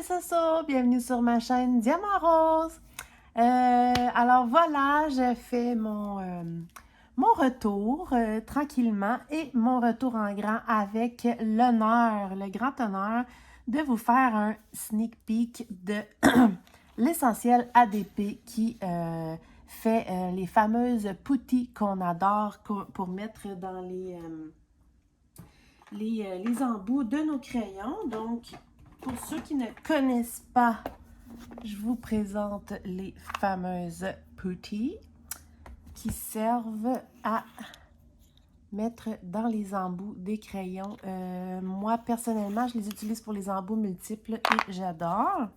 c'est ça, bienvenue sur ma chaîne Diamant Rose. Alors voilà, je fais mon retour tranquillement et mon retour en grand avec l'honneur, le grand honneur de vous faire un sneak peek de l'essentiel ADP qui fait les fameuses putties qu'on adore pour mettre dans les embouts de nos crayons. Donc, pour ceux qui ne connaissent pas, je vous présente les fameuses putties qui servent à mettre dans les embouts des crayons. Moi, personnellement, je les utilise pour les embouts multiples et j'adore.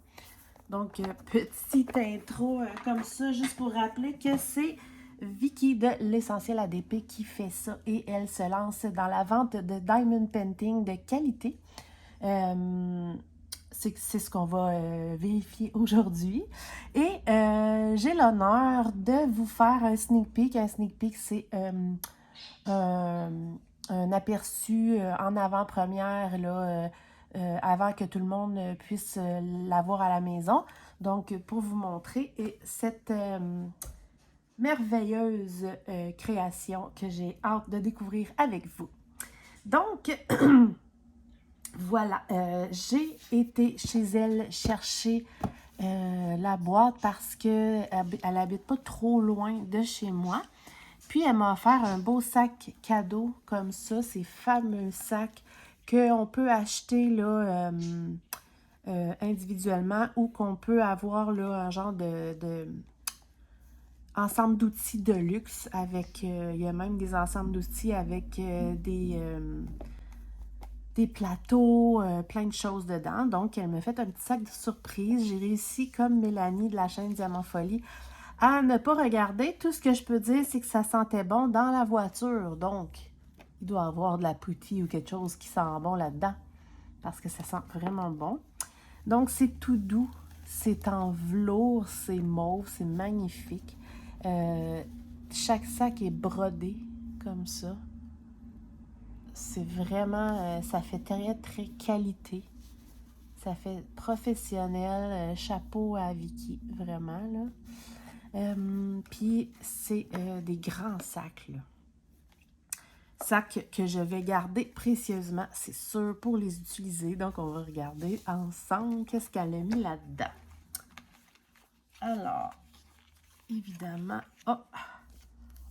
Donc, petite intro comme ça, juste pour rappeler que c'est Vicky de l'Essentiel ADP qui fait ça et elle se lance dans la vente de diamond painting de qualité. C'est ce qu'on va vérifier aujourd'hui. Et j'ai l'honneur de vous faire un sneak peek. Un sneak peek, c'est un aperçu en avant-première, là, avant que tout le monde puisse l'avoir à la maison. Donc, pour vous montrer cette merveilleuse création que j'ai hâte de découvrir avec vous. Donc, voilà, j'ai été chez elle chercher la boîte parce qu'elle n'habite pas trop loin de chez moi. Puis, elle m'a offert un beau sac cadeau comme ça, ces fameux sacs qu'on peut acheter là, individuellement ou qu'on peut avoir là, un genre de ensemble d'outils de luxe avec, il y a même des ensembles d'outils avec des plateaux, plein de choses dedans. Donc, elle m'a fait un petit sac de surprise. J'ai réussi, comme Mélanie de la chaîne Diamant Folie, à ne pas regarder. Tout ce que je peux dire, c'est que ça sentait bon dans la voiture. Donc, il doit y avoir de la poutille ou quelque chose qui sent bon là-dedans. Parce que ça sent vraiment bon. Donc, c'est tout doux. C'est en velours, c'est mauve, c'est magnifique. Chaque sac est brodé comme ça. C'est vraiment, ça fait très, très qualité. Ça fait professionnel. Chapeau à Vicky, vraiment, là. Puis, c'est des grands sacs, là. Sacs que je vais garder précieusement, c'est sûr, pour les utiliser. Donc, on va regarder ensemble qu'est-ce qu'elle a mis là-dedans. Alors, évidemment, oh,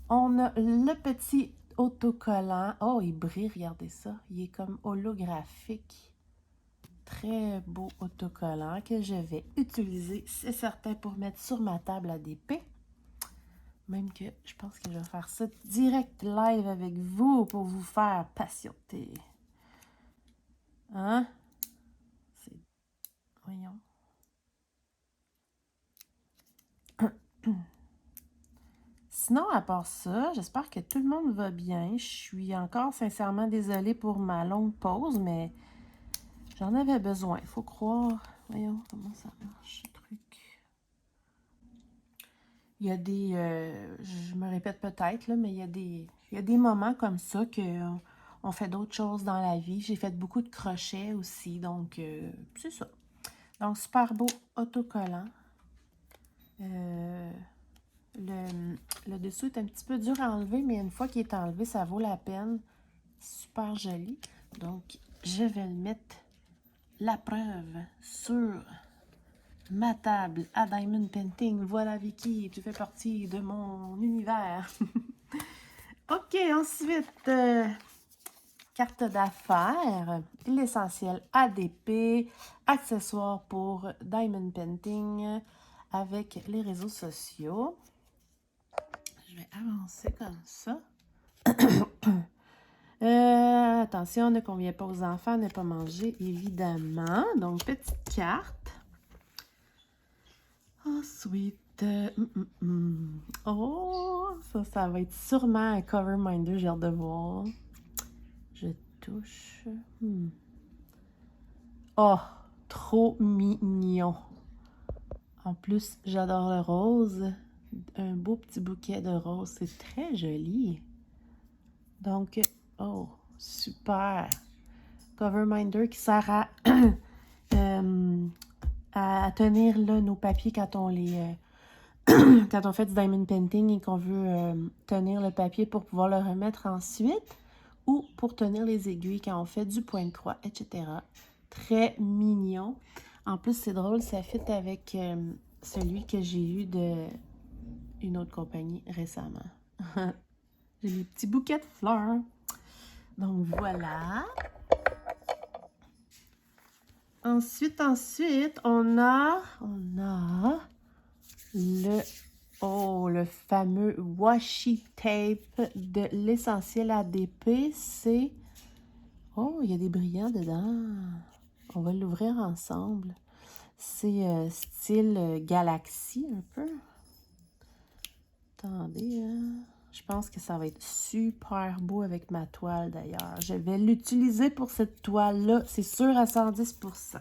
on a le petit autocollant. Oh, il brille, regardez ça. Il est comme holographique. Très beau autocollant que je vais utiliser, c'est certain, pour mettre sur ma table ADP. Même que je pense que je vais faire ça direct live avec vous pour vous faire patienter. Hein? Voyons. Sinon, à part ça, j'espère que tout le monde va bien. Je suis encore sincèrement désolée pour ma longue pause, mais j'en avais besoin. Il faut croire. Voyons comment ça marche, ce truc. Il y a des... je me répète peut-être, là, mais il y a des moments comme ça que on fait d'autres choses dans la vie. J'ai fait beaucoup de crochets aussi, donc c'est ça. Donc, super beau autocollant. Le dessous est un petit peu dur à enlever, mais une fois qu'il est enlevé, ça vaut la peine. Super joli. Donc, je vais le mettre la preuve sur ma table à Diamond Painting. Voilà, Vicky, tu fais partie de mon univers. OK, ensuite, carte d'affaires, l'essentiel ADP, accessoires pour Diamond Painting avec les réseaux sociaux. Je vais avancer comme ça. Attention, ne convient pas aux enfants, ne pas manger, évidemment. Donc, petite carte. Ensuite, oh, ça va être sûrement un cover minder, j'ai hâte de voir. Je touche. Oh, trop mignon. En plus, j'adore le rose. Un beau petit bouquet de roses, c'est très joli. Donc, oh, super. Cover minder qui sert à à tenir là, nos papiers quand on les... quand on fait du diamond painting et qu'on veut tenir le papier pour pouvoir le remettre ensuite, ou pour tenir les aiguilles quand on fait du point de croix, etc. Très mignon. En plus, c'est drôle, ça fit avec celui que j'ai eu de une autre compagnie récemment. J'ai des petits bouquets de fleurs. Donc voilà. Ensuite, on a le fameux washi tape de l'essentiel ADP. C'est... Oh, il y a des brillants dedans. On va l'ouvrir ensemble. C'est style galaxie un peu. Attendez, hein. Je pense que ça va être super beau avec ma toile d'ailleurs. Je vais l'utiliser pour cette toile-là, c'est sûr à 110%.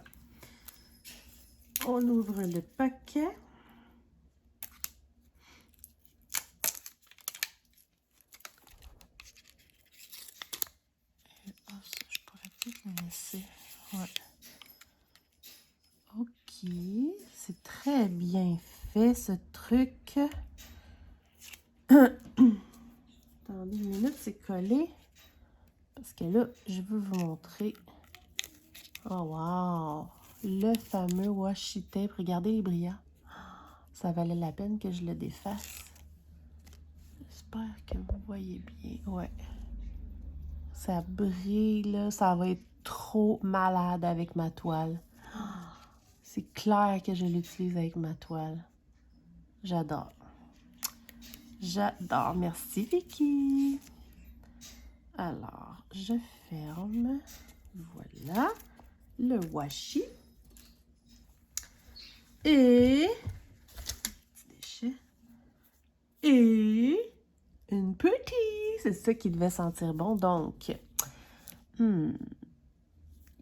On ouvre le paquet. Ah, ça, je pourrais peut-être le laisser. Ouais. Ok, c'est très bien fait ce truc. Attendez une minute, c'est collé. Parce que là, je veux vous montrer. Oh wow! Le fameux washi tape. Regardez les brillants. Ça valait la peine que je le défasse. J'espère que vous voyez bien. Ouais. Ça brille, là. Ça va être trop malade avec ma toile. C'est clair que je l'utilise avec ma toile. J'adore. J'adore. Merci, Vicky. Alors, je ferme. Voilà. Le washi. Et... petit déchet. Et... une petite. C'est ça qui devait sentir bon. Donc,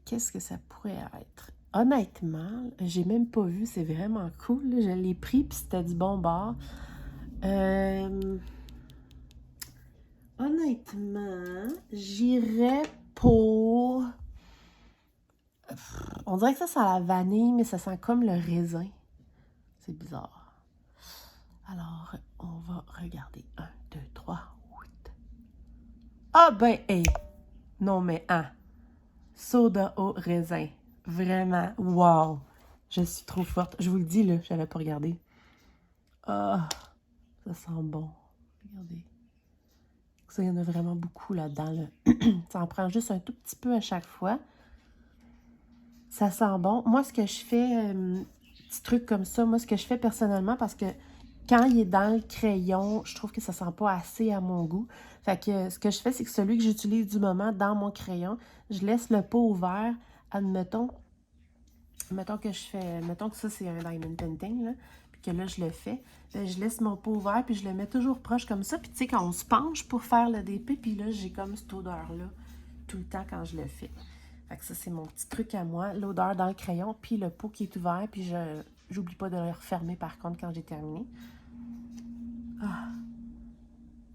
qu'est-ce que ça pourrait être? Honnêtement, j'ai même pas vu. C'est vraiment cool. Là. Je l'ai pris puis c'était du bon bord. Honnêtement, j'irais pour... On dirait que ça sent la vanille, mais ça sent comme le raisin. C'est bizarre. Alors, on va regarder. 1, 2, 3, 8. Ah ben, hey! Non mais, soda au raisin. Vraiment, wow! Je suis trop forte. Je vous le dis, là, j'avais pas regardé. Ah, ça sent bon. Regardez. Ça, il y en a vraiment beaucoup là-dedans. Là. Ça en prend juste un tout petit peu à chaque fois. Ça sent bon. Moi, ce que je fais, petit truc comme ça, moi, ce que je fais personnellement, parce que quand il est dans le crayon, je trouve que ça sent pas assez à mon goût. Fait que ce que je fais, c'est que celui que j'utilise du moment dans mon crayon, je laisse le pot ouvert. Admettons, mettons que ça, c'est un diamond painting, là, puis que là, je le fais. Je laisse mon pot ouvert, puis je le mets toujours proche comme ça. Puis tu sais, quand on se penche pour faire le DP, puis là, j'ai comme cette odeur-là tout le temps quand je le fais. Fait que ça, c'est mon petit truc à moi. L'odeur dans le crayon, puis le pot qui est ouvert, puis j'oublie pas de le refermer par contre quand j'ai terminé. Ah,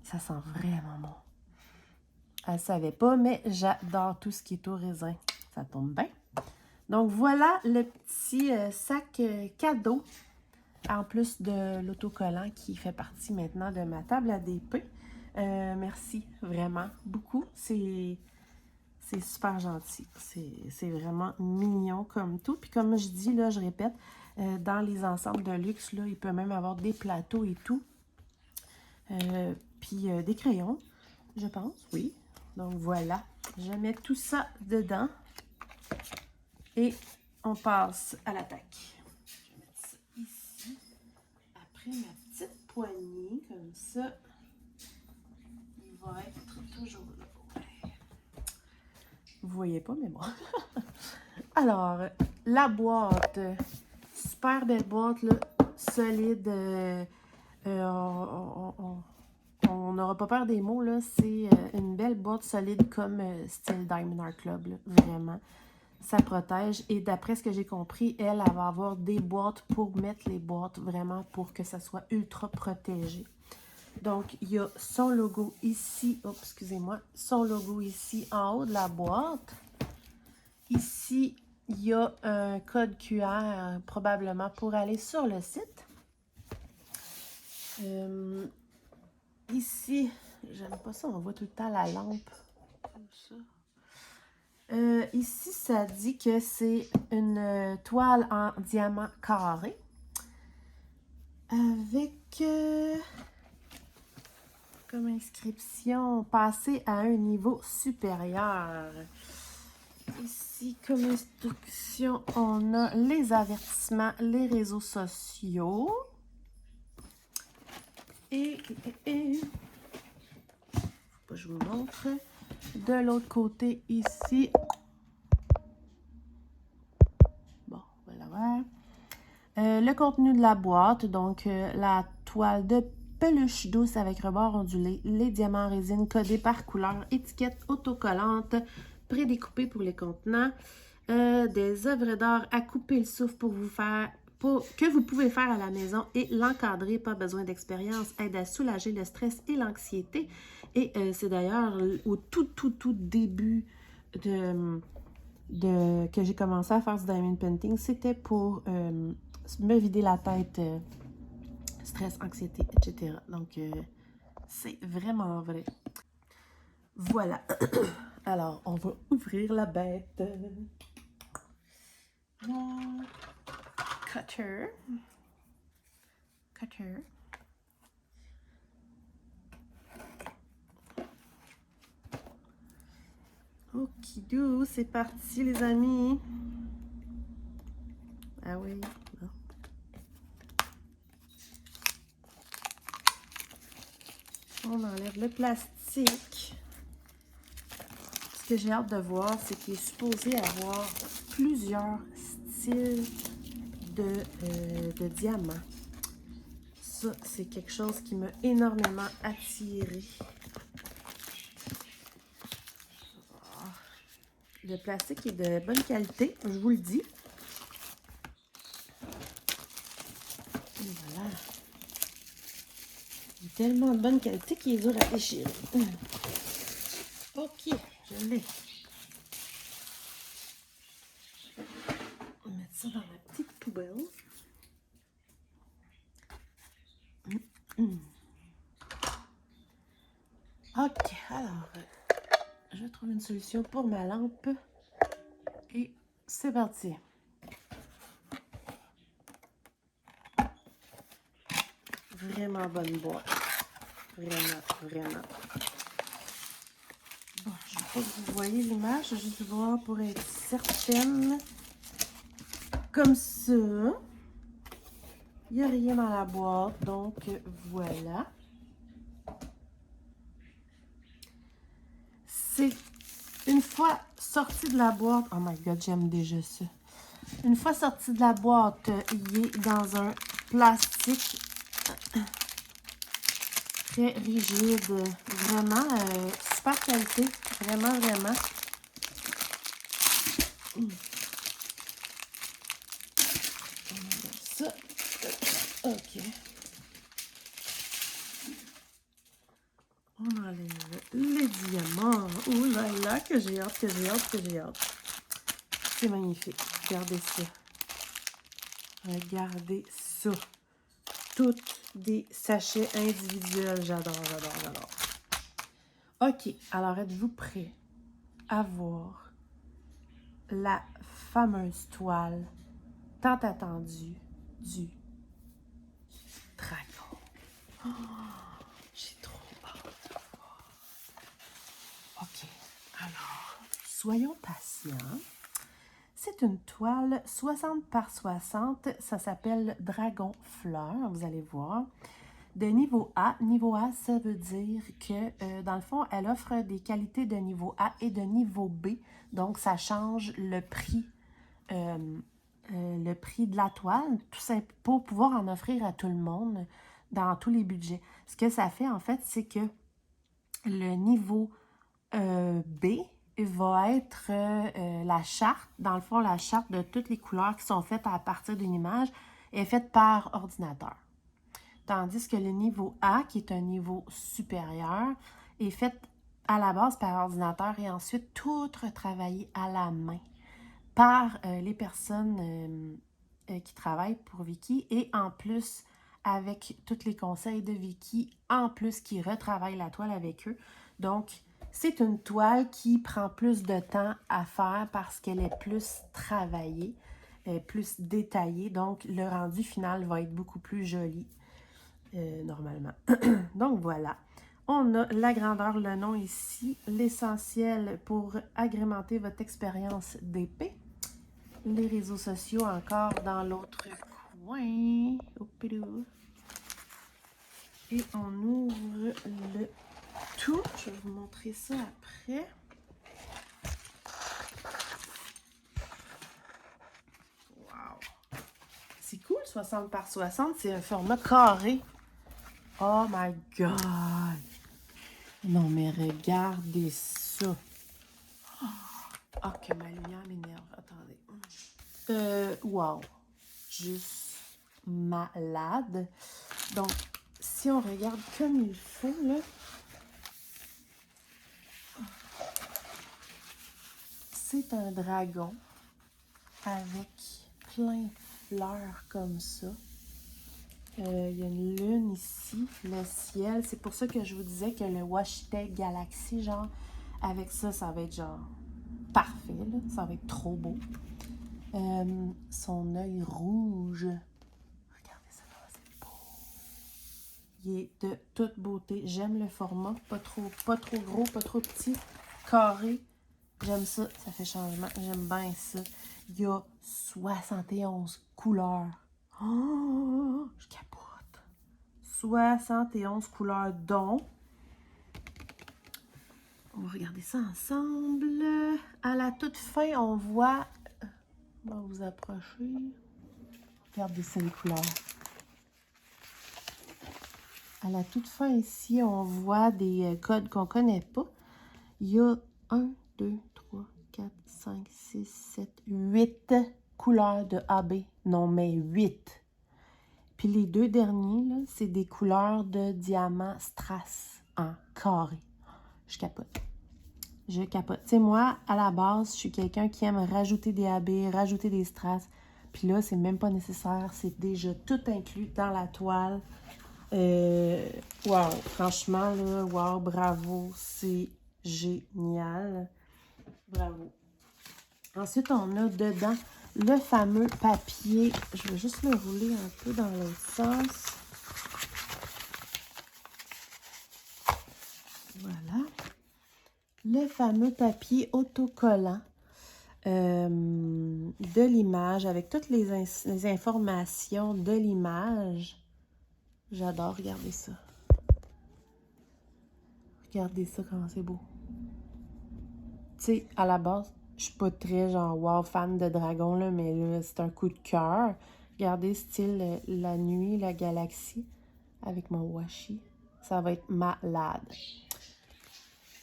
ça sent vraiment bon. Elle ne savait pas, mais j'adore tout ce qui est au raisin. Ça tombe bien. Donc voilà le petit sac cadeau, en plus de l'autocollant qui fait partie maintenant de ma table à DP. Merci vraiment beaucoup. C'est super gentil. C'est vraiment mignon comme tout. Puis comme je dis, là, je répète, dans les ensembles de luxe, là, il peut même avoir des plateaux et tout. Puis des crayons, je pense, oui. Donc voilà, je mets tout ça dedans. Et on passe à l'attaque. Je vais mettre ça ici. Après ma petite poignée, comme ça, il va être toujours là. Ouais. Vous voyez pas, mais bon. Alors, la boîte. Super belle boîte, là. Solide. On n'aura pas peur des mots, là. C'est une belle boîte solide comme style Diamond Art Club, là. Vraiment. Ça protège. Et d'après ce que j'ai compris, elle va avoir des boîtes pour mettre les boîtes, vraiment pour que ça soit ultra protégé. Donc, il y a son logo ici. Oh, excusez-moi. Son logo ici en haut de la boîte. Ici, il y a un code QR probablement pour aller sur le site. Ici, j'aime pas ça, on voit tout le temps la lampe. Comme ça. Ici, ça dit que c'est une toile en diamant carré avec comme inscription passer à un niveau supérieur. Ici, comme instruction, on a les avertissements, les réseaux sociaux. Et faut pas que je vous montre. De l'autre côté, ici, bon, voilà. Le contenu de la boîte, donc la toile de peluche douce avec rebord ondulé, les diamants en résine codés par couleur, étiquette autocollante, prédécoupée pour les contenants, des œuvres d'art à couper le souffle pour vous faire, que vous pouvez faire à la maison et l'encadrer, pas besoin d'expérience, aide à soulager le stress et l'anxiété. Et c'est d'ailleurs au tout début que j'ai commencé à faire du diamond painting, c'était pour me vider la tête, stress, anxiété, etc. Donc, c'est vraiment vrai. Voilà. Alors, on va ouvrir la bête. Cutter. Cutter. Okidou, c'est parti les amis. Ah oui, non. On enlève le plastique. Ce que j'ai hâte de voir, c'est qu'il est supposé avoir plusieurs styles de diamants. Ça, c'est quelque chose qui m'a énormément attirée. Le plastique est de bonne qualité, je vous le dis. Et voilà. Il est tellement de bonne qualité qu'il est dur à déchirer. Ok, je l'ai. On va mettre ça dans la petite poubelle. Ok, alors, je trouve une solution pour ma lampe. Et c'est parti. Vraiment bonne boîte. Vraiment. Bon, je ne sais pas que vous voyez l'image, je vais juste voir pour être certaine. Comme ça. Il n'y a rien dans la boîte, donc voilà. C'est une fois sorti de la boîte. Oh my god, j'aime déjà ça. Une fois sorti de la boîte, il est dans un plastique très rigide. Vraiment, super qualité. Vraiment. Ça. Ok. On enlève les diamants. Oh là là, que j'ai hâte. C'est magnifique. Regardez ça. Regardez ça. Toutes des sachets individuels. J'adore. Ok, alors êtes-vous prêts à voir la fameuse toile tant attendue du dragon? Oh, j'ai trop hâte de voir. Ok, alors, soyons patients. C'est une toile 60 par 60. Ça s'appelle Dragon Fleur, vous allez voir. De niveau A. Niveau A, ça veut dire que, dans le fond, elle offre des qualités de niveau A et de niveau B. Donc, ça change le prix de la toile, tout simplement, pour pouvoir en offrir à tout le monde dans tous les budgets. Ce que ça fait, en fait, c'est que le niveau B va être la charte. Dans le fond, la charte de toutes les couleurs qui sont faites à partir d'une image est faite par ordinateur. Tandis que le niveau A, qui est un niveau supérieur, est fait à la base par ordinateur et ensuite tout retravaillé à la main par les personnes qui travaillent pour Vicky et en plus avec tous les conseils de Vicky, en plus qui retravaillent la toile avec eux. Donc, c'est une toile qui prend plus de temps à faire parce qu'elle est plus travaillée, plus détaillée. Donc, le rendu final va être beaucoup plus joli, normalement. Donc, voilà. On a la grandeur, le nom ici, l'essentiel pour agrémenter votre expérience d'épée. Les réseaux sociaux encore dans l'autre coin. Oupidou. Et on ouvre le tout. Je vais vous montrer ça après. Wow! C'est cool, 60 par 60. C'est un format carré. Oh my God! Non, mais regardez ça. Oh, que ma lumière m'énerve. Attendez. Wow! Juste malade. Donc, si on regarde comme il faut, là, c'est un dragon avec plein de fleurs comme ça. Il y a une lune ici, le ciel. C'est pour ça que je vous disais que le Washtek Galaxy, genre, avec ça, ça va être genre parfait, là. Ça va être trop beau. Son œil rouge. Regardez ça, c'est beau. Il est de toute beauté. J'aime le format. Pas trop gros, pas trop petit. Carré. J'aime ça. Ça fait changement. J'aime bien ça. Il y a 71 couleurs. Oh, je capote. 71 couleurs, dont... On va regarder ça ensemble. À la toute fin, on voit... On va vous approcher. Regardez ça, les couleurs. À la toute fin, ici, on voit des codes qu'on ne connaît pas. Il y a 1, 2, 3, 4, 5, 6, 7, 8 couleurs de AB. Non, mais 8. Puis les deux derniers, c'est des couleurs de diamant strass en carré. Je capote. Je capote. Tu sais, moi, à la base, je suis quelqu'un qui aime rajouter des AB, rajouter des strass. Puis là, c'est même pas nécessaire. C'est déjà tout inclus dans la toile. Wow, franchement, là, wow, bravo. C'est génial. Bravo. Ensuite, on a dedans le fameux papier. Je vais juste le rouler un peu dans l'autre sens. Voilà. Le fameux papier autocollant de l'image avec toutes les informations de l'image. J'adore regarder ça. Regardez ça, comment c'est beau. Tu sais, à la base, je suis pas très genre wow fan de dragon, là, mais là, c'est un coup de cœur. Regardez, style la nuit, la galaxie, avec mon washi. Ça va être malade.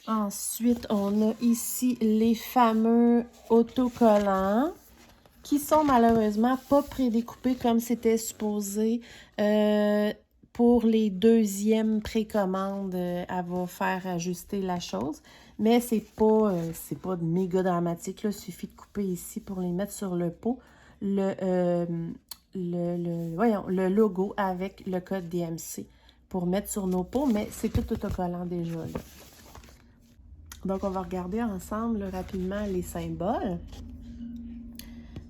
Ensuite, on a ici les fameux autocollants qui sont malheureusement pas prédécoupés comme c'était supposé. Pour les deuxièmes précommandes, elle va faire ajuster la chose. Mais c'est pas méga dramatique. Là. Il suffit de couper ici pour les mettre sur le pot. Le logo avec le code DMC pour mettre sur nos pots. Mais c'est tout autocollant déjà. Là. Donc, on va regarder ensemble rapidement les symboles.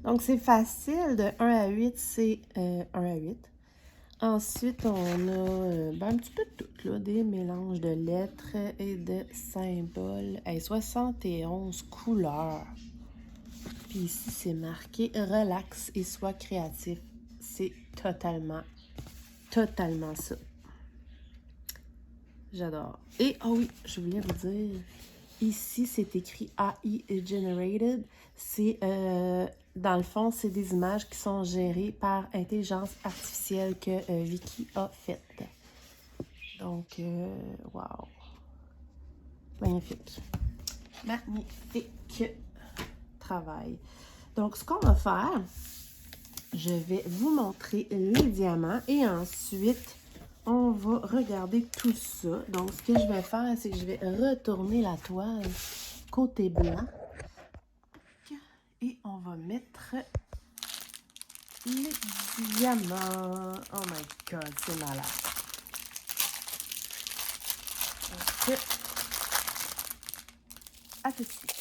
Donc, c'est facile. De 1 à 8, c'est 1 à 8. Ensuite, on a un petit peu de tout, là, des mélanges de lettres et de symboles. Hey, 71 couleurs. Puis ici, c'est marqué « Relax et sois créatif ». C'est totalement ça. J'adore. Et, oh oui, je voulais vous dire, ici, c'est écrit AI Generated. C'est, dans le fond, c'est des images qui sont gérées par intelligence artificielle que Vicky a faites. Donc, wow. Magnifique. Magnifique travail. Donc, ce qu'on va faire, je vais vous montrer les diamants et ensuite, on va regarder tout ça. Donc, ce que je vais faire, c'est que je vais retourner la toile côté blanc. Et on va mettre les diamants. Oh my god, c'est malade. Donc, à tout de suite.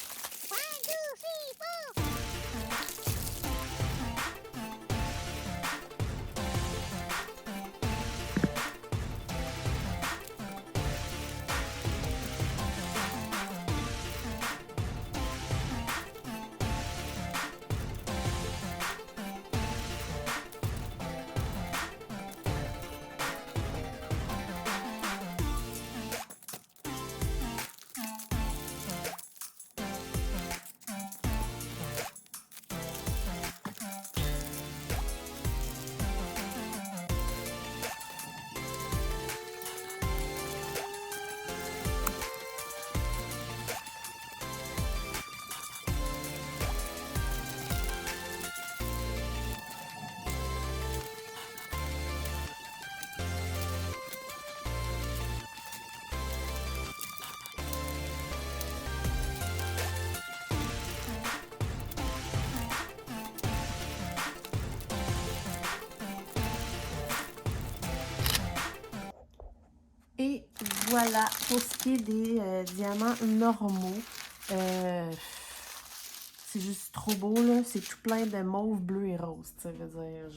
Et voilà, pour ce qui est des diamants normaux, c'est juste trop beau, là. C'est tout plein de mauve, bleu et rose. Ça veut dire,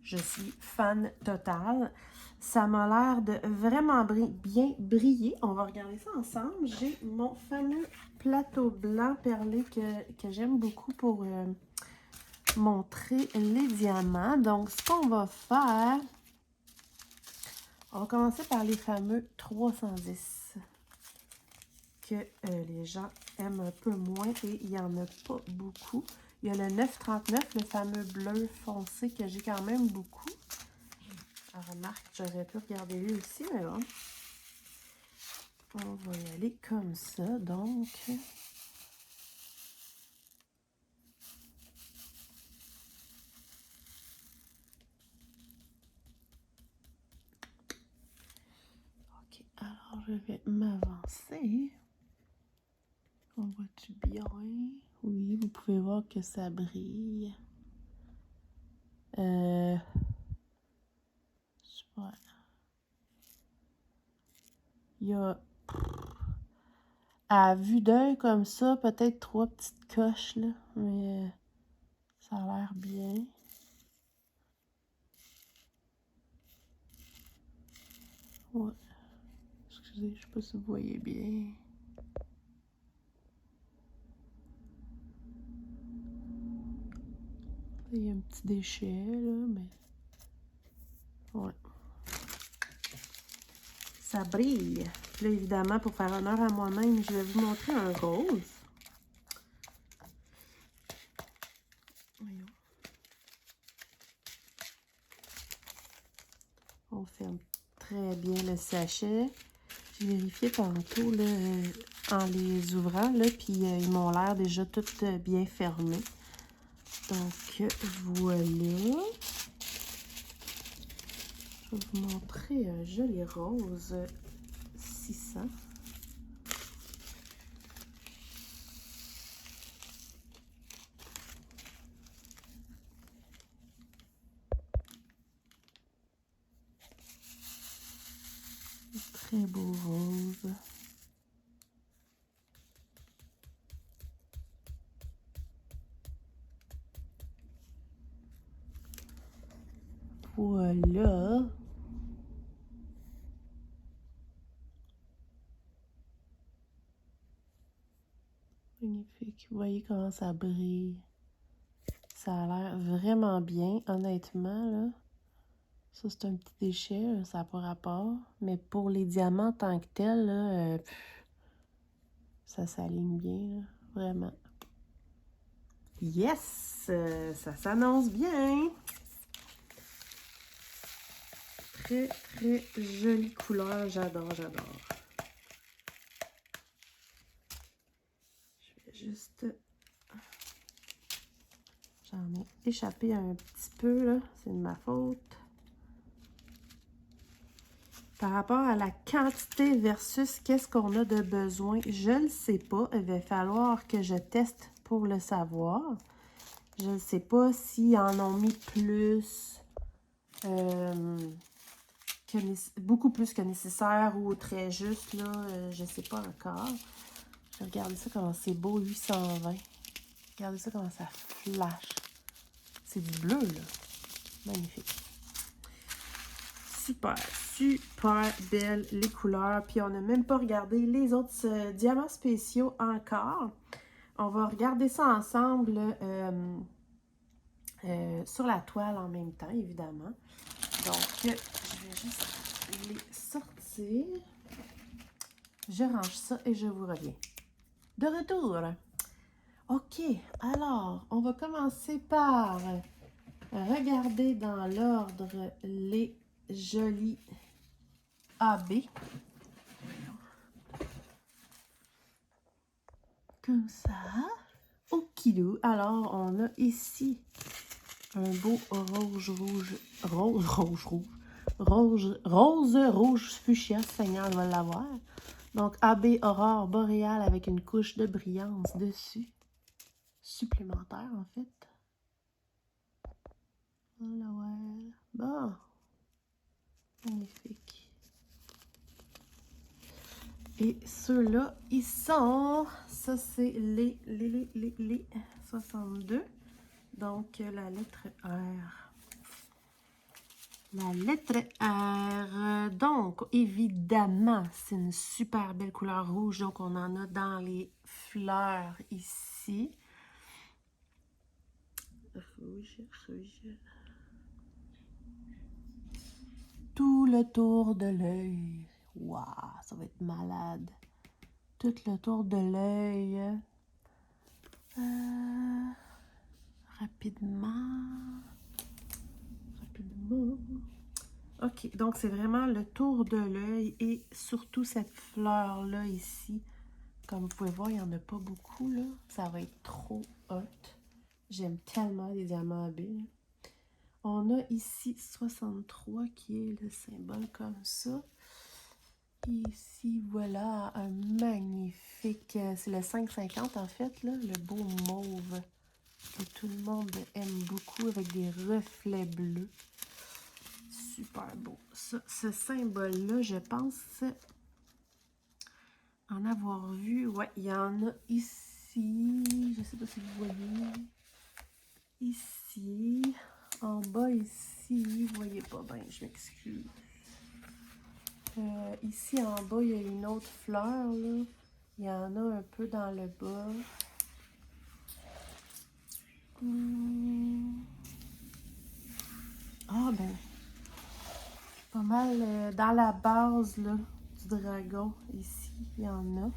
je suis fan totale. Ça m'a l'air de vraiment bien briller. On va regarder ça ensemble. J'ai mon fameux plateau blanc perlé que j'aime beaucoup pour montrer les diamants. Donc, ce qu'on va faire... On va commencer par les fameux 310 que les gens aiment un peu moins et il n'y en a pas beaucoup. Il y a le 939, le fameux bleu foncé que j'ai quand même beaucoup. Alors, remarque, j'aurais pu regarder lui aussi, mais bon. On va y aller comme ça, donc. OK, alors je vais m'avancer. On voit-tu bien? Oui, vous pouvez voir que ça brille. Super. Il y a, à vue d'œil comme ça, peut-être 3 petites coches, là, mais ça a l'air bien. Ouais. Excusez, je sais pas si vous voyez bien. Il y a un petit déchet, là, mais... Ouais. Ça brille. Là, évidemment, pour faire honneur à moi-même, je vais vous montrer un rose. Voyons. On ferme très bien le sachet. J'ai vérifié tantôt là, en les ouvrant, là, puis ils m'ont l'air déjà toutes bien fermées. Donc, voilà. Je vais vous montrer un joli rose 600. Très beau rose. Voilà. Magnifique. Vous voyez comment ça brille. Ça a l'air vraiment bien, honnêtement, là. Ça, c'est un petit déchet, ça n'a pas rapport. Mais pour les diamants tant que tel, là, ça s'aligne bien, là, vraiment. Yes! Ça s'annonce bien! Très, très jolie couleur. J'adore, j'adore. Je vais juste... J'en ai échappé un petit peu, là. C'est de ma faute. Par rapport à la quantité versus qu'est-ce qu'on a de besoin, je ne le sais pas. Il va falloir que je teste pour le savoir. Je ne sais pas s'ils en ont mis plus, beaucoup plus que nécessaire ou très juste, là. Je ne sais pas encore. Regardez ça comment c'est beau, 820. Regardez ça comment ça flash. C'est du bleu, là. Magnifique. Super, super belles les couleurs. Puis on n'a même pas regardé les autres diamants spéciaux encore. On va regarder ça ensemble sur la toile en même temps, évidemment. Donc, je vais juste les sortir. Je range ça et je vous reviens. De retour. OK, alors, on va commencer par regarder dans l'ordre les jolis AB. Comme ça. Okidou. Alors, on a ici un beau rose fuchsia. Seigneur va l'avoir. Donc, AB Aurore boréale avec une couche de brillance dessus. Supplémentaire, en fait. Voilà, ouais. Bon. Magnifique. Et ceux-là, ils sont... Ça, c'est les 62. Donc, la lettre R. La lettre R. Donc, évidemment, c'est une super belle couleur rouge. Donc, on en a dans les fleurs ici. Rouge. Tout le tour de l'œil. Waouh, ça va être malade. Tout le tour de l'œil. Rapidement. OK, donc c'est vraiment le tour de l'œil et surtout cette fleur-là ici. Comme vous pouvez voir, il n'y en a pas beaucoup, là. Ça va être trop hot. J'aime tellement les diamants AB. On a ici 63 qui est le symbole comme ça. Ici, voilà, un magnifique... C'est le 5,50 en fait, là, le beau mauve que tout le monde aime beaucoup avec des reflets bleus. Super beau. Ça, ce symbole-là, je pense en avoir vu. Ouais, il y en a ici. Je ne sais pas si vous voyez. Ici. En bas, ici. Vous voyez pas bien, je m'excuse. Ici, en bas, il y a une autre fleur, là. Il y en a un peu dans le bas. Ah, ben, pas mal dans la base, là, du dragon. Ici, il y en a.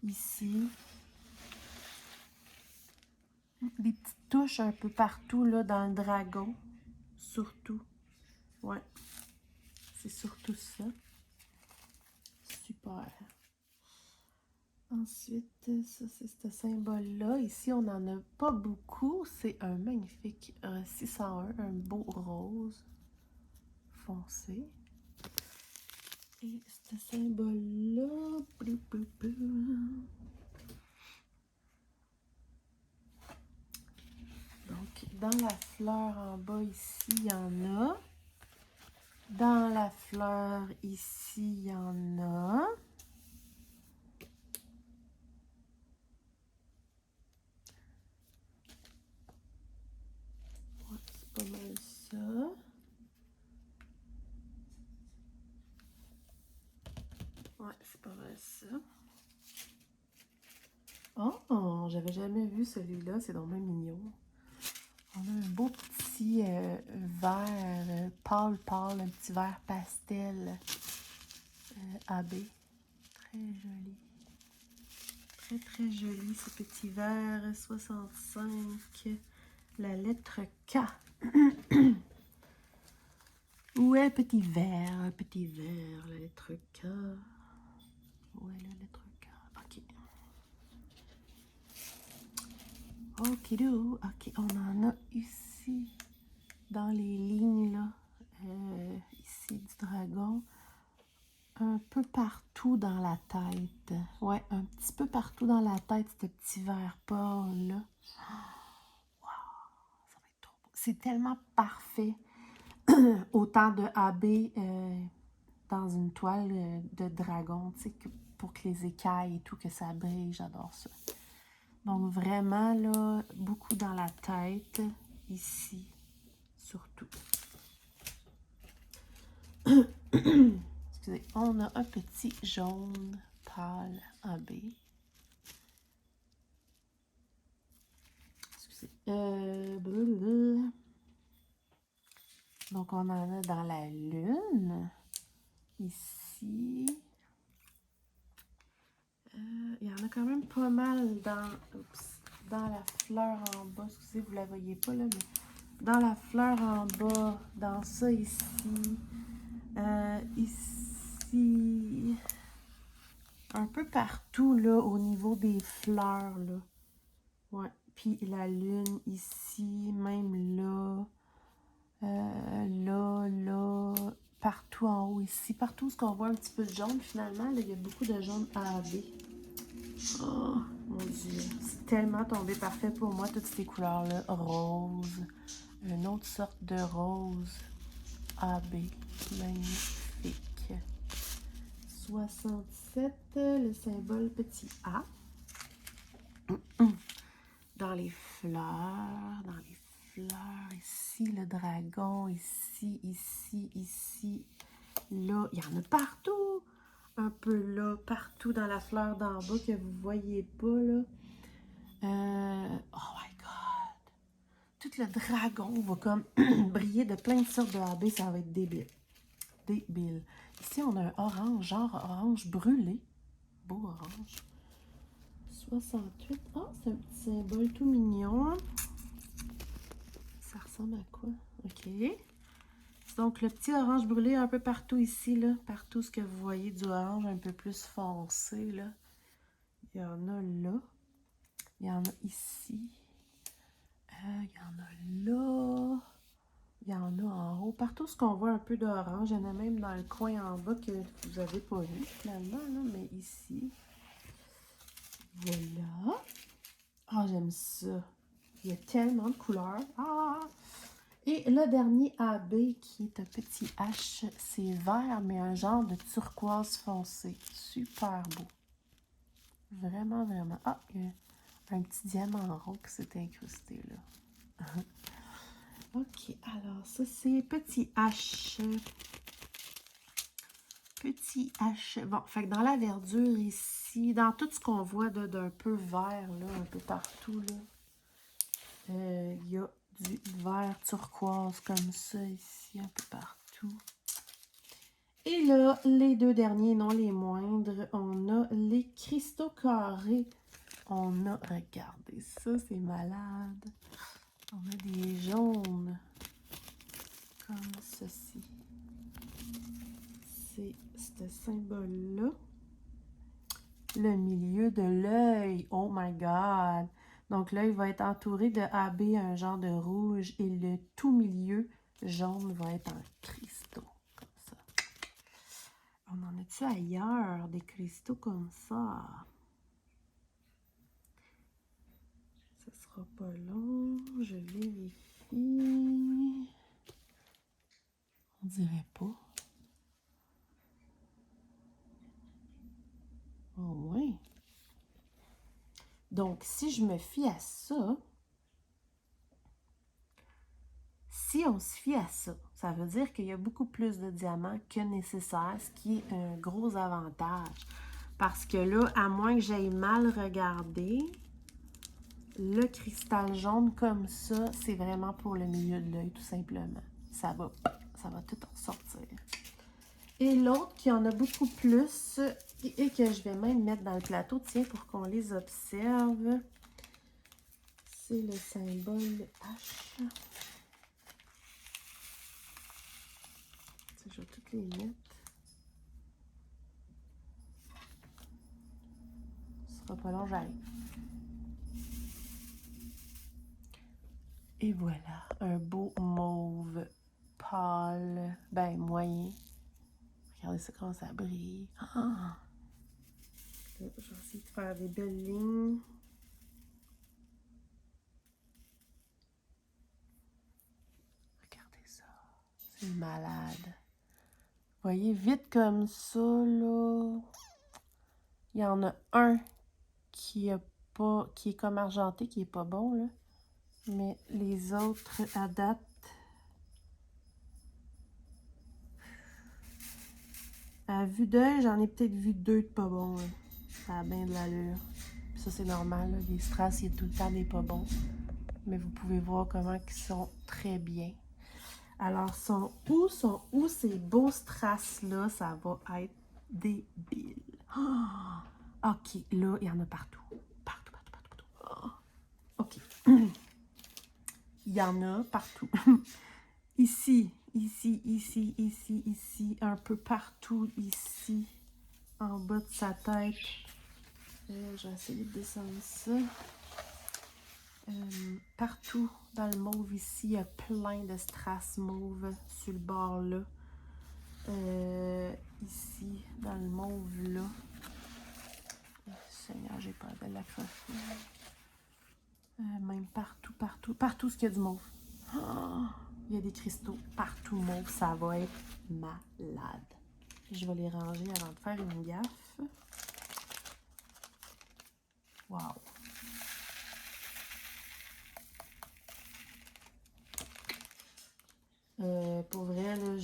Ici. Des petites touches un peu partout, là, dans le dragon. Surtout. Ouais. C'est surtout ça. Super. Ensuite, ça, c'est ce symbole-là. Ici, on n'en a pas beaucoup. C'est un magnifique 601, un beau rose foncé. Et ce symbole-là... Donc, dans la fleur en bas ici, il y en a. Dans la fleur ici, il y en a. Ouais, c'est pas mal ça. Ouais, c'est pas mal ça. Oh, j'avais jamais vu celui-là. C'est vraiment mignon. On a un beau petit vert pâle, un petit vert pastel AB. Très joli. Très, très joli ce petit vert 65. La lettre K. Où est petit vert, la lettre K? Où est la lettre K? OK. OK, on en a ici, dans les lignes, là. un peu partout dans la tête. Ouais, un petit peu partout dans la tête, ce petit vert pâle-là. Ça va être trop beau. C'est tellement parfait. Autant de AB dans une toile de dragon, tu sais, pour que les écailles et tout, que ça brille. J'adore ça. Donc, vraiment, là, beaucoup dans la tête, ici, surtout. Excusez, on a un petit jaune pâle AB. Excusez. Blablabla. Donc, on en a dans la lune, ici. Il y en a quand même pas mal dans la fleur en bas. Excusez, vous la voyez pas là, mais dans la fleur en bas, dans ça ici, ici, un peu partout là, au niveau des fleurs là. Ouais. Puis la lune ici, même là, là, partout en haut ici, partout où on voit un petit peu de jaune, finalement, là, il y a beaucoup de jaune AB. Oh, mon Dieu, c'est tellement tombé parfait pour moi, toutes ces couleurs-là. Rose, une autre sorte de rose AB, magnifique. 67, le symbole petit A. Dans les fleurs, ici, le dragon, ici, ici. Là, il y en a partout. Un peu là, partout dans la fleur d'en bas que vous voyez pas, là. Oh my God! Tout le dragon va comme briller de plein de sortes de AB. Ça va être débile. Débile. Ici, on a un orange, genre orange brûlé. Beau orange. 68. Oh, c'est un petit symbole tout mignon. Ça ressemble à quoi? OK. Donc, le petit orange brûlé un peu partout ici, là. Partout ce que vous voyez du orange un peu plus foncé, là. Il y en a là. Il y en a ici. Il y en a là. Il y en a en haut. Partout ce qu'on voit un peu d'orange. Il y en a même dans le coin en bas que vous n'avez pas vu, finalement, là. Mais ici. Voilà. Ah, j'aime ça. Il y a tellement de couleurs. Ah! Et le dernier AB qui est un petit H, c'est vert, mais un genre de turquoise foncé. Super beau. Vraiment, vraiment. Ah, il y a un petit diamant rond qui s'est incrusté là. OK, alors ça c'est petit H. Petit H. Bon, fait que dans la verdure ici, dans tout ce qu'on voit d'un peu vert, là, un peu partout, là, il y a du vert turquoise comme ça ici, un peu partout. Et là, les deux derniers, non les moindres, on a les cristaux carrés. On a, regardez ça, c'est malade. On a des jaunes comme ceci. C'est ce symbole-là. Le milieu de l'œil. Oh my God! Donc l'œil va être entouré de AB, un genre de rouge, et le tout milieu jaune va être en cristaux. Comme ça. On en a-tu ailleurs des cristaux comme ça? Ça sera pas long. Je vérifie. On dirait pas. Oh oui. Donc, si je me fie à ça, si on se fie à ça, ça veut dire qu'il y a beaucoup plus de diamants que nécessaire, ce qui est un gros avantage. Parce que là, à moins que j'aille mal regarder, le cristal jaune comme ça, c'est vraiment pour le milieu de l'œil, tout simplement. Ça va tout en sortir. Et l'autre qui en a beaucoup plus et que je vais même mettre dans le plateau, tiens, pour qu'on les observe, c'est le symbole H. Je vais toutes les mettre. Ce sera pas long, j'arrive. Et voilà, un beau mauve pâle, ben moyen. Regardez ça, comment ça brille. Ah! Là, je vais essayer de faire des belles lignes. Regardez ça. C'est malade. Vous voyez, vite comme ça, là. Il y en a un qui est comme argenté, qui est pas bon, là. Mais les autres, à date, à vue d'œil, j'en ai peut-être vu 2 de pas bons, là. Ça a bien de l'allure. Ça, c'est normal, là. Les strass, il y a tout le temps des pas bons. Mais vous pouvez voir comment ils sont très bien. Alors, sont où ces beaux strass-là? Ça va être débile. Oh! OK, là, il y en a partout. Partout, partout, partout, partout. Oh. OK. Il y en a partout. Ici, ici, ici, ici, ici, un peu partout, ici, en bas de sa tête. Je vais essayer de descendre ça. Partout dans le mauve ici, il y a plein de strass mauve sur le bord là. Ici, dans le mauve là. Seigneur, j'ai peur de l'accrocher. Même partout, partout, partout ce qu'il y a du mauve. Oh, il y a des cristaux partout mauve, ça va être malade. Je vais les ranger avant de faire une gaffe. Wow! Pour vrai, là,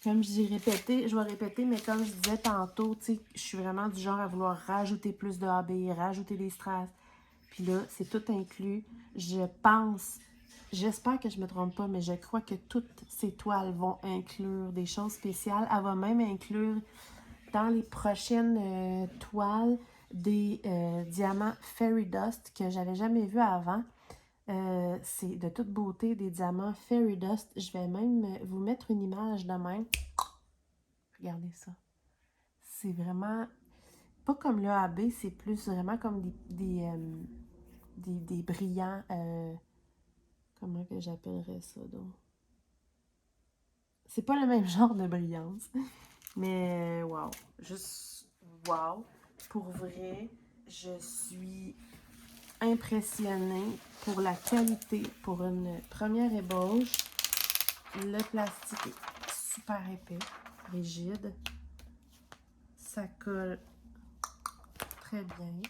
comme je dis répéter, je vais répéter, mais comme je disais tantôt, tu sais, je suis vraiment du genre à vouloir rajouter plus de AB, rajouter des strass. Puis là, c'est tout inclus. Je pense, j'espère que je me trompe pas, mais je crois que toutes ces toiles vont inclure des choses spéciales. Elle va même inclure dans les prochaines toiles des diamants Fairy Dust que j'avais jamais vu avant. C'est de toute beauté des diamants Fairy Dust. Je vais même vous mettre une image de même. Regardez ça. C'est vraiment pas comme le AB, c'est plus vraiment comme des brillants. Comment que j'appellerais ça donc? C'est pas le même genre de brillance. Mais wow. Juste wow. Pour vrai, je suis impressionnée pour la qualité, pour une première ébauche. Le plastique est super épais, rigide. Ça colle très bien.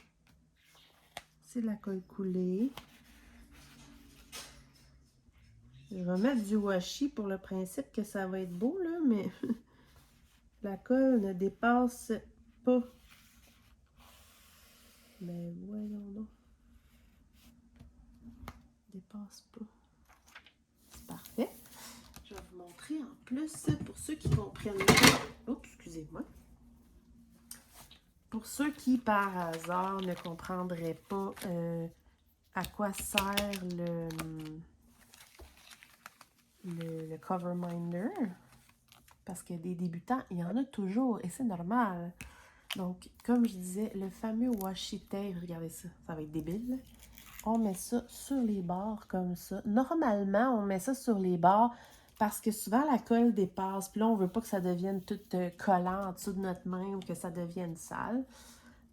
C'est de la colle coulée. Je vais mettre du washi pour le principe que ça va être beau, là, mais la colle ne dépasse pas. Mais voyons donc. Dépasse pas. C'est parfait. Je vais vous montrer en plus, pour ceux qui comprennent pas. Oups, excusez-moi. Pour ceux qui, par hasard, ne comprendraient pas à quoi sert le Cover Minder, parce que des débutants, il y en a toujours, et c'est normal. Donc, comme je disais, le fameux washi tape, regardez ça, ça va être débile. On met ça sur les bords comme ça. Normalement, on met ça sur les bords parce que souvent la colle dépasse. Puis là, on veut pas que ça devienne tout collant en dessous de notre main ou que ça devienne sale.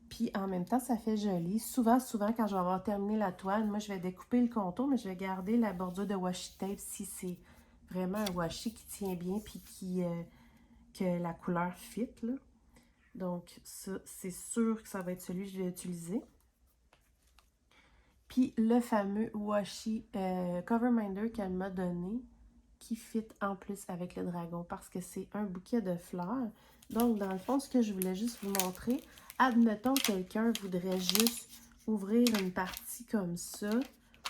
Puis en même temps, ça fait joli. Souvent, quand je vais avoir terminé la toile, moi, je vais découper le contour, mais je vais garder la bordure de washi tape si c'est vraiment un washi qui tient bien puis que la couleur fit, là. Donc, ça, c'est sûr que ça va être celui que je vais utiliser. Puis le fameux washi Cover Minder qu'elle m'a donné, qui fit en plus avec le dragon, parce que c'est un bouquet de fleurs. Donc, dans le fond, ce que je voulais juste vous montrer, admettons quelqu'un voudrait juste ouvrir une partie comme ça.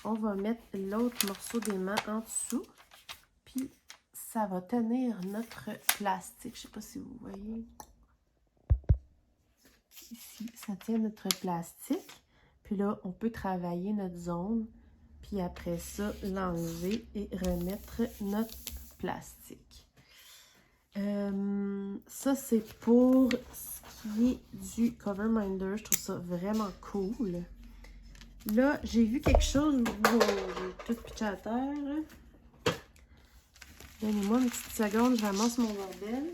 On va mettre l'autre morceau d'aimant en dessous. Puis, ça va tenir notre plastique. Je ne sais pas si vous voyez. Ici, ça tient notre plastique. Puis là, on peut travailler notre zone. Puis après ça, l'enlever et remettre notre plastique. Ça, c'est pour ce qui est du Cover Minder. Je trouve ça vraiment cool. Là, j'ai vu quelque chose. Wow, j'ai tout pitché à terre. Donnez-moi une petite seconde, je ramasse mon bordel.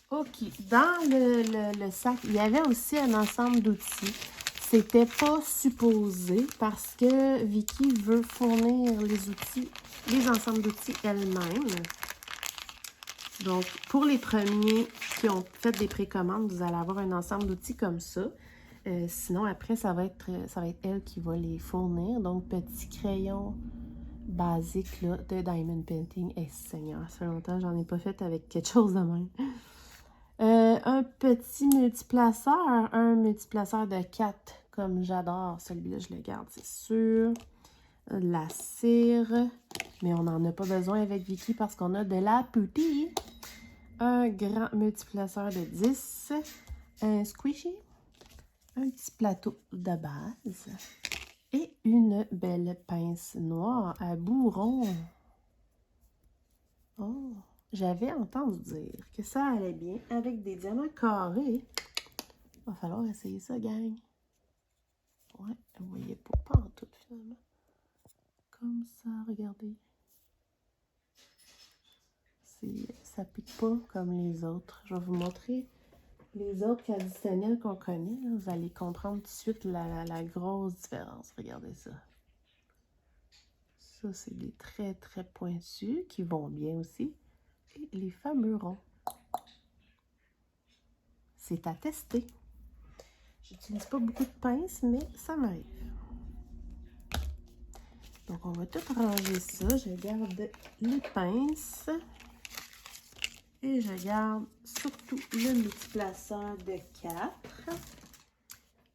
OK. Dans le sac, il y avait aussi un ensemble d'outils. C'était pas supposé parce que Vicky veut fournir les outils, les ensembles d'outils elle-même. Donc, pour les premiers qui ont fait des précommandes, vous allez avoir un ensemble d'outils comme ça. Sinon, après, ça va être elle qui va les fournir. Donc, petit crayon basique là, de Diamond Painting. Eh, Seigneur, ça fait longtemps que j'en ai pas fait avec quelque chose de même. Un petit multiplaceur, un multiplaceur de 4, comme j'adore. Celui-là, je le garde, c'est sûr. De la cire, mais on n'en a pas besoin avec Vicky parce qu'on a de la petite. Un grand multiplaceur de 10. Un squishy. Un petit plateau de base. Et une belle pince noire à bout rond. Oh, j'avais entendu dire que ça allait bien avec des diamants carrés. Va falloir essayer ça, gang. Ouais, vous voyez pas en tout finalement. Comme ça, regardez. Ça pique pas comme les autres. Je vais vous montrer les autres traditionnels qu'on connaît. Là. Vous allez comprendre tout de suite la grosse différence. Regardez ça. Ça, c'est des très, très pointus qui vont bien aussi. Et les fameux ronds. C'est à tester. J'utilise pas beaucoup de pinces, mais ça m'arrive. Donc, on va tout ranger ça. Je garde les pinces. Et je garde surtout le multiplaceur de 4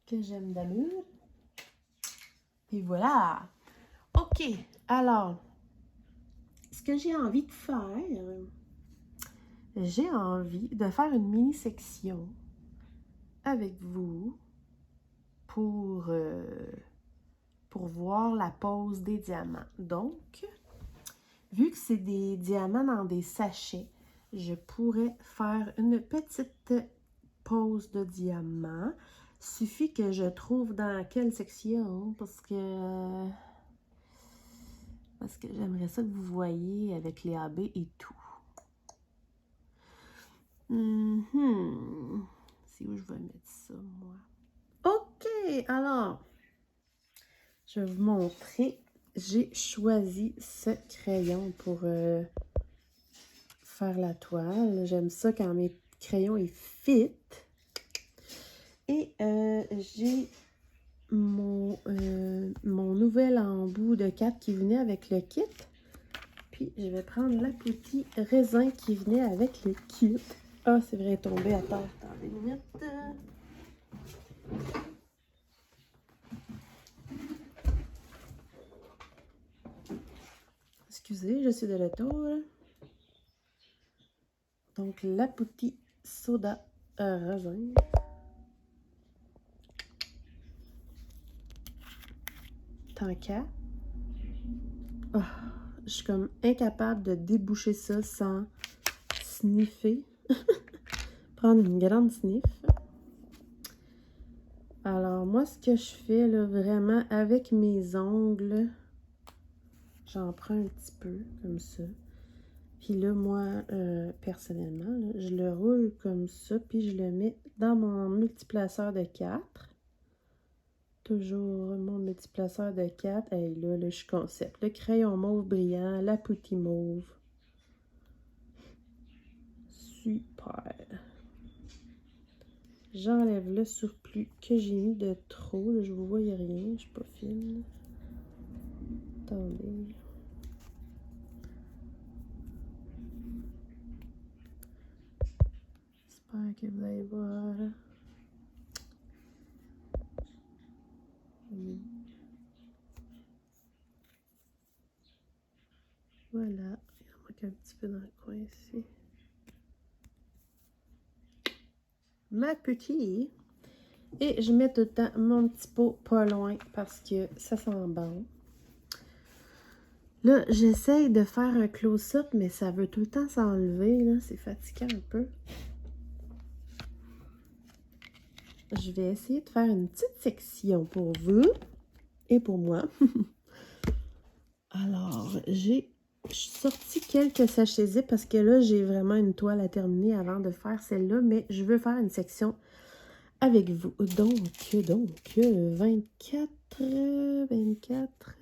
que j'aime d'amour. Et voilà! OK, alors, ce que j'ai envie de faire, j'ai envie de faire une mini-section avec vous pour voir la pose des diamants. Donc, vu que c'est des diamants dans des sachets, je pourrais faire une petite pose de diamants. Suffit que je trouve dans quelle section, parce que j'aimerais ça que vous voyez avec les AB et tout. C'est où je vais mettre ça, moi? OK, alors, je vais vous montrer. J'ai choisi ce crayon pour faire la toile. J'aime ça quand mes crayons ils fit. Et j'ai mon nouvel embout de 4 qui venait avec le kit. Puis je vais prendre la petite raisin qui venait avec le kit. Ah, c'est vrai, tombé à terre. Attendez une minute. Excusez, je suis de retour. Donc, la petite soda raisin. Tant qu'à. Oh, je suis comme incapable de déboucher ça sans sniffer. Prendre une grande sniff. Alors, moi, ce que je fais, là, vraiment, avec mes ongles, j'en prends un petit peu, comme ça. Puis là, moi, personnellement, là, je le roule comme ça, puis je le mets dans mon multiplaceur de 4. Toujours mon multiplaceur de 4. Et là, je suis concept. Le crayon mauve brillant, la poutine mauve. Super. J'enlève le surplus que j'ai mis de trop. Là, je vous voyais rien, je suis pas fine. Attendez. J'espère que vous allez voir. Voilà. Il en manque un petit peu dans le coin ici. Ma petite. Et je mets tout le temps mon petit pot pas loin parce que ça sent bon. Là, j'essaye de faire un close-up, mais ça veut tout le temps s'enlever. C'est fatigant un peu. je vais essayer de faire une petite section pour vous et pour moi. Alors, j'ai sorti quelques sachets zip parce que là, j'ai vraiment une toile à terminer avant de faire celle-là, mais je veux faire une section avec vous. Donc 24,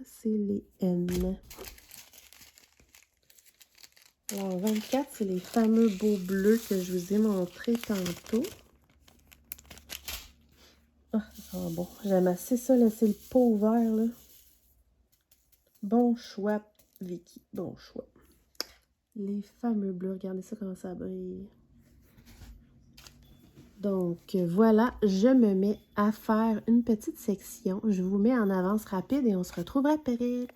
c'est les N. Alors, 24, c'est les fameux beaux bleus que je vous ai montrés tantôt. Ah, bon, j'aime assez ça, laisser le pot ouvert, là. Bon choix, Vicky, bon choix. Les fameux bleus, regardez ça comment ça brille. Donc, voilà, je me mets à faire une petite section. Je vous mets en avance rapide et on se retrouve après.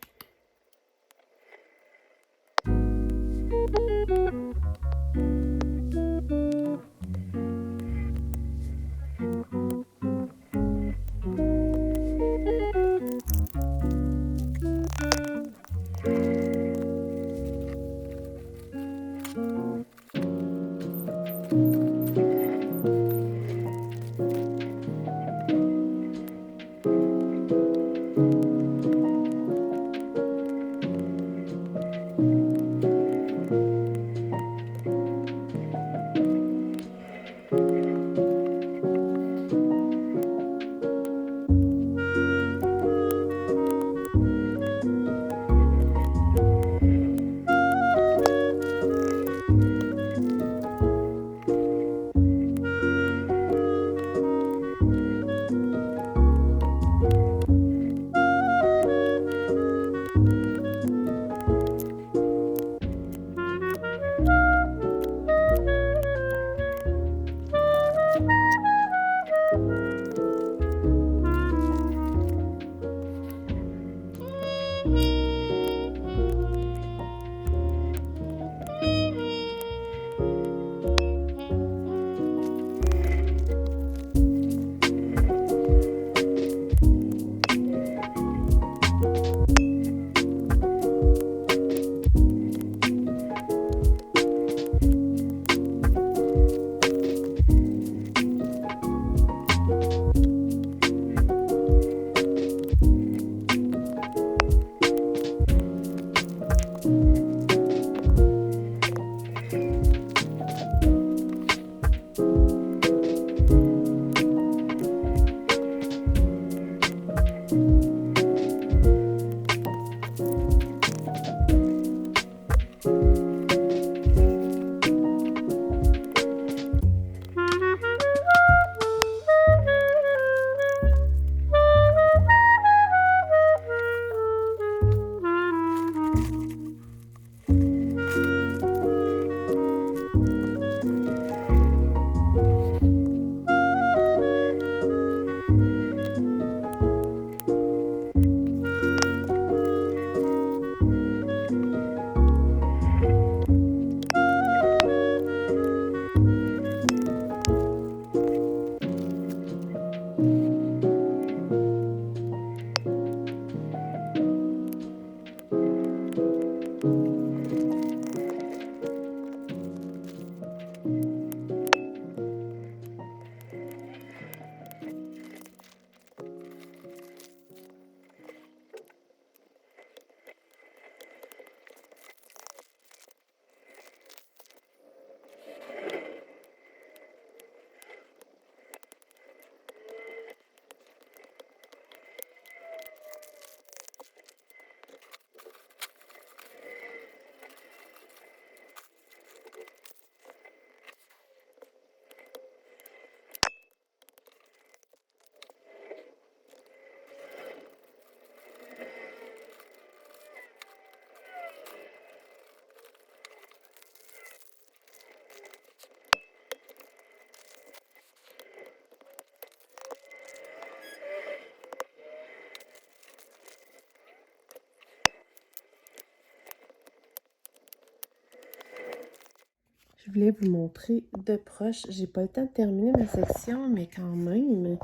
Je voulais vous montrer de proche. J'ai pas le temps de terminer ma section, mais quand même,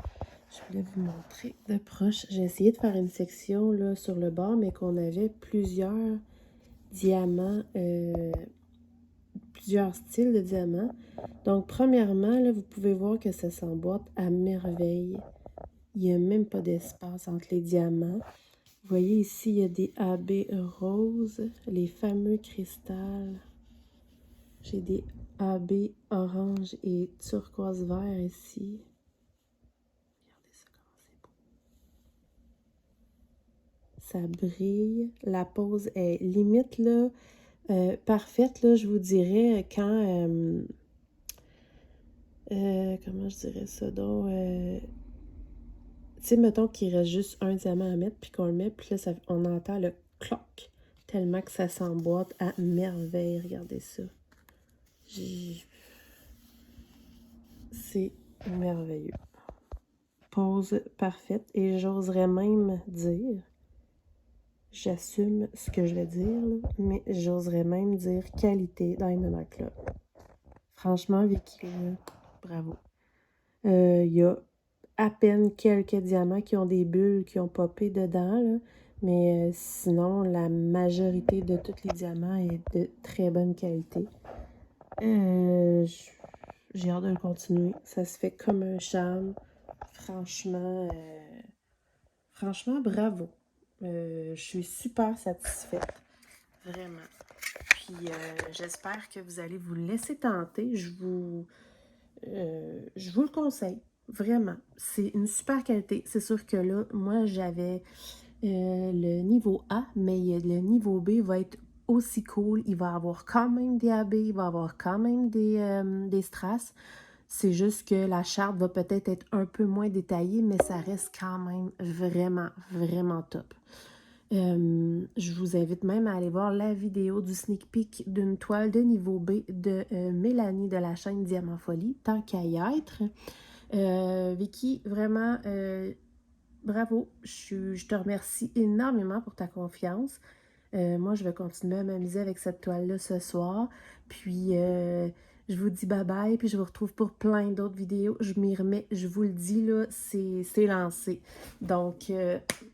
je voulais vous montrer de proche. J'ai essayé de faire une section là, sur le bord, mais qu'on avait plusieurs diamants, plusieurs styles de diamants. Donc, premièrement, là, vous pouvez voir que ça s'emboîte à merveille. Il n'y a même pas d'espace entre les diamants. Vous voyez ici, il y a des AB roses, les fameux cristals. J'ai des AB orange et turquoise vert ici. Regardez ça, comment c'est beau. Ça brille. La pose est limite, là, parfaite, là, je vous dirais, quand... comment je dirais ça donc? Tu sais, mettons qu'il reste juste un diamant à mettre, puis qu'on le met, puis là, on entend le cloc, tellement que ça s'emboîte à merveille. Regardez ça. C'est merveilleux. Pose parfaite, et j'oserais même dire, j'assume ce que je vais dire, là, mais j'oserais même dire qualité Diamond Club. Franchement, Vicky, là, bravo. Il y a à peine quelques diamants qui ont des bulles qui ont popé dedans, là, mais sinon, la majorité de tous les diamants est de très bonne qualité. J'ai hâte de le continuer. Ça se fait comme un charme. Franchement, franchement, bravo. Je suis super satisfaite. Vraiment. Puis, j'espère que vous allez vous laisser tenter. Je vous le conseille. Vraiment. C'est une super qualité. C'est sûr que là, moi, j'avais le niveau A, mais le niveau B va être aussi cool. Il va avoir quand même des AB, il va avoir quand même des strass. C'est juste que la charte va peut-être être un peu moins détaillée, mais ça reste quand même vraiment, vraiment top. Je vous invite même à aller voir la vidéo du sneak peek d'une toile de niveau B de Mélanie de la chaîne Diamant Folie, tant qu'à y être. Vicky, vraiment, bravo. Je te remercie énormément pour ta confiance. Moi, je vais continuer à m'amuser avec cette toile-là ce soir. Puis, je vous dis bye-bye, puis je vous retrouve pour plein d'autres vidéos. Je m'y remets, je vous le dis, là, c'est lancé. Donc,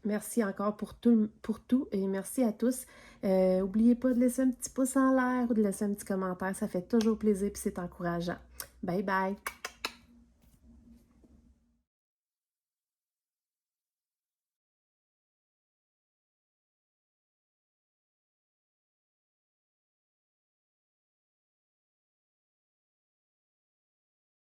merci encore pour tout et merci à tous. N'oubliez pas de laisser un petit pouce en l'air ou de laisser un petit commentaire. Ça fait toujours plaisir puis c'est encourageant. Bye-bye!